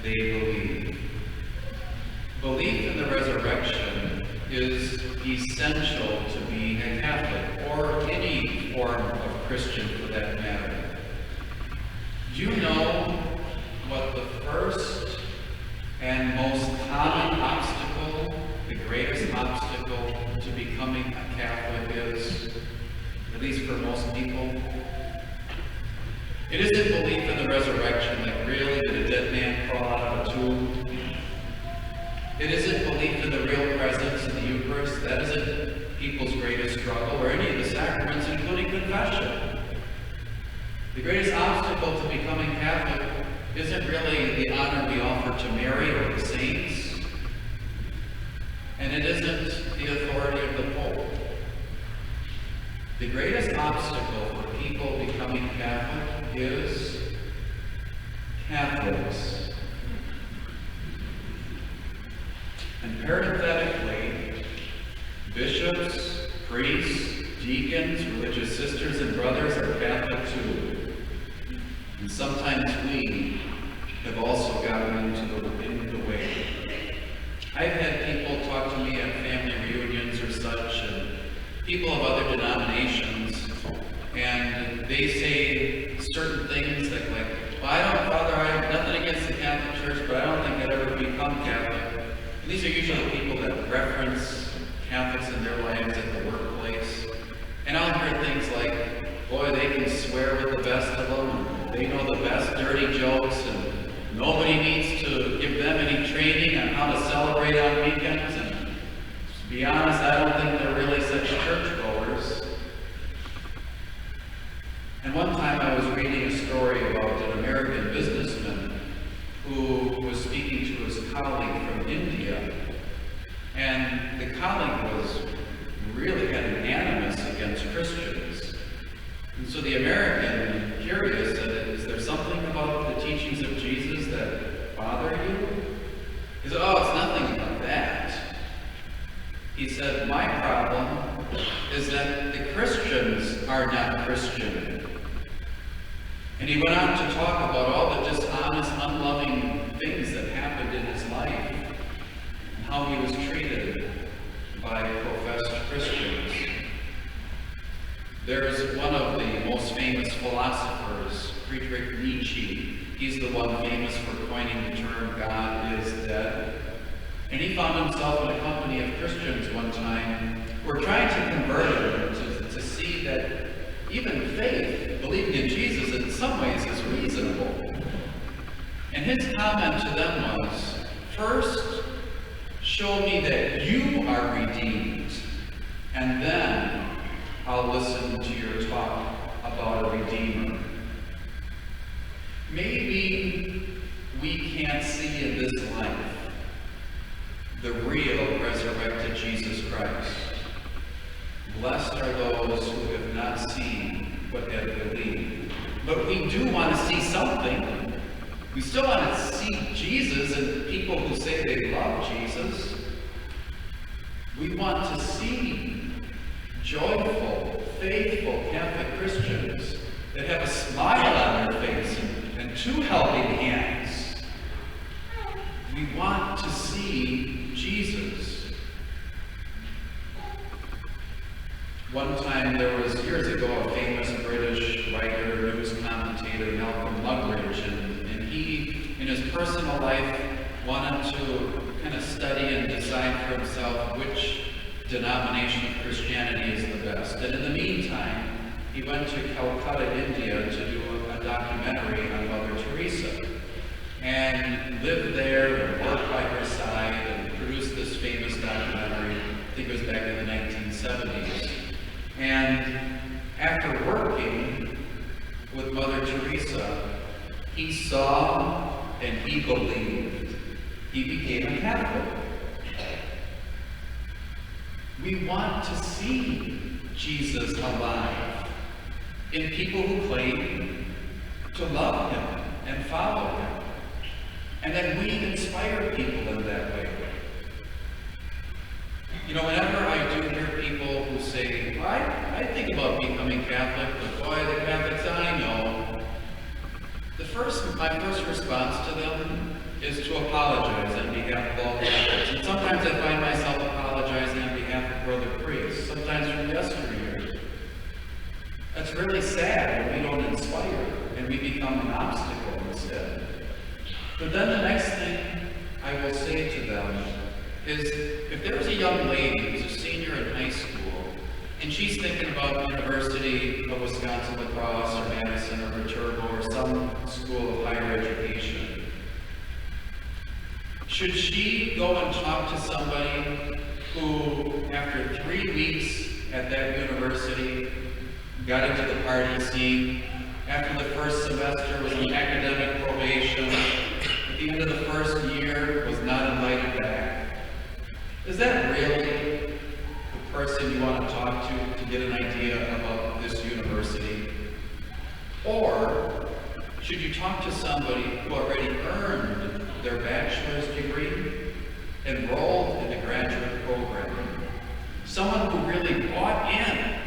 they believe. Belief in the resurrection is essential to being a Catholic, or any form of Christian for that matter. Do you know what the first and most common obstacle, the greatest obstacle to becoming a Catholic is, at least for most people? It isn't belief in the resurrection, like really did a dead man crawl out of a tomb? It isn't belief in the real presence in the Eucharist. That isn't people's greatest struggle, or any of the sacraments, including confession. The greatest obstacle to becoming Catholic isn't really the honor we offer to Mary or the saints, and it isn't the authority of the Pope. The greatest obstacle for people becoming Catholic is Catholics. And parenthetically, bishops, priests, deacons, religious sisters and brothers are Catholic too. And sometimes we have also gotten in the way. I've had people talk to me at family reunions or such, and people of other denominations, and they say certain things like, well, Father, I have nothing against the Catholic Church, but I don't think I'd ever become Catholic. And these are usually people that reference Catholics in their lives at the workplace. And I'll hear things like, boy, they can swear with the best of them, and they know the best dirty jokes, and nobody needs to give them any training on how to celebrate on weekends. And to be honest, I don't think they're really such churchgoers. And one time I was reading a story about an American businessman who was speaking to his colleague from India. And the colleague really had an animus against Christians. And so the American, curious, said, is there something about the teachings of Jesus that bother you? He said, oh, it's nothing about that. He said, my problem is that the Christians are not Christian. And he went on to talk about all the dishonest, unloving things that happened in his life, and how he was treated by professed Christians. There's one of the most famous philosophers, Friedrich Nietzsche. He's the one famous for coining the term God is dead. And he found himself in a company of Christians one time who were trying to convert him to see that even faith, believing in Jesus, in some ways is reasonable. And his comment to them was, first, show me that you are redeemed, and then I'll listen to your talk about a Redeemer. Maybe we can't see in this life the real resurrected Jesus Christ. Blessed are those who have not seen but have believed. But we do want to see something. We still want to see Jesus and people who say they love Jesus. We want to see joyful, faithful Catholic Christians that have a smile on their face and two helping hands. We want to see Jesus. One time there was, years ago, a famous British writer, news commentator, Malcolm Muggeridge, and he, in his personal life, wanted to kind of study and decide for himself which denomination of Christianity is the best. And in the meantime, he went to Calcutta, India to do a documentary on Mother Teresa, and lived there and worked by her side and produced this famous documentary. I think it was back in the 1970s. And after working with Mother Teresa, he saw and he believed. He became a Catholic. We want to see Jesus alive in people who claim to love him and follow him. And then we inspire people in that way. You know, whenever I do hear people who say, well, I think about becoming Catholic, but boy, the Catholics I know, my first response to them is to apologize on behalf of all Catholics. And sometimes I find myself apologizing on behalf of brother priests, sometimes from yesteryear. That's really sad when we don't inspire and we become an obstacle instead. But then the next thing I will say to them is, if there's a young lady who's a senior in high school, and she's thinking about University of Wisconsin La Crosse or Madison or Viterbo or some school of higher education, should she go and talk to somebody who, after 3 weeks at that university, got into the party scene, after the first semester was on academic probation, at the end of the first year was not invited back? Is that really the person you want to talk to get an idea about this university? Or should you talk to somebody who already earned their bachelor's degree, enrolled in the graduate program, someone who really bought in?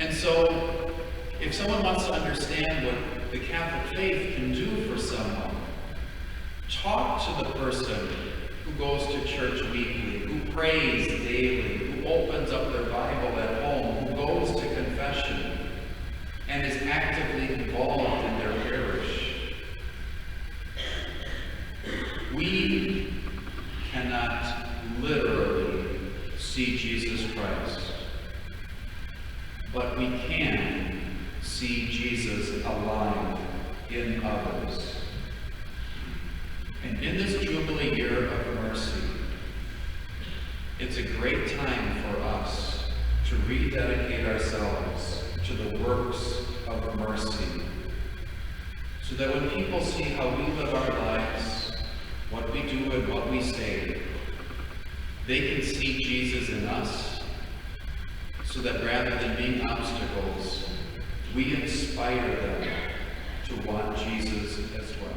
And so, if someone wants to understand what the Catholic faith can do for someone, talk to the person who goes to church weekly, who prays daily, who opens up their Bible at home, who goes to confession, and is actively involved in their parish. We cannot literally see Jesus Christ, but we can see Jesus alive in others. And in this Jubilee year of mercy, it's a great time for us to rededicate ourselves to the works of mercy, so that when people see how we live our lives, what we do and what we say, they can see Jesus in us, so that rather than being obstacles, we inspire them to want Jesus as well.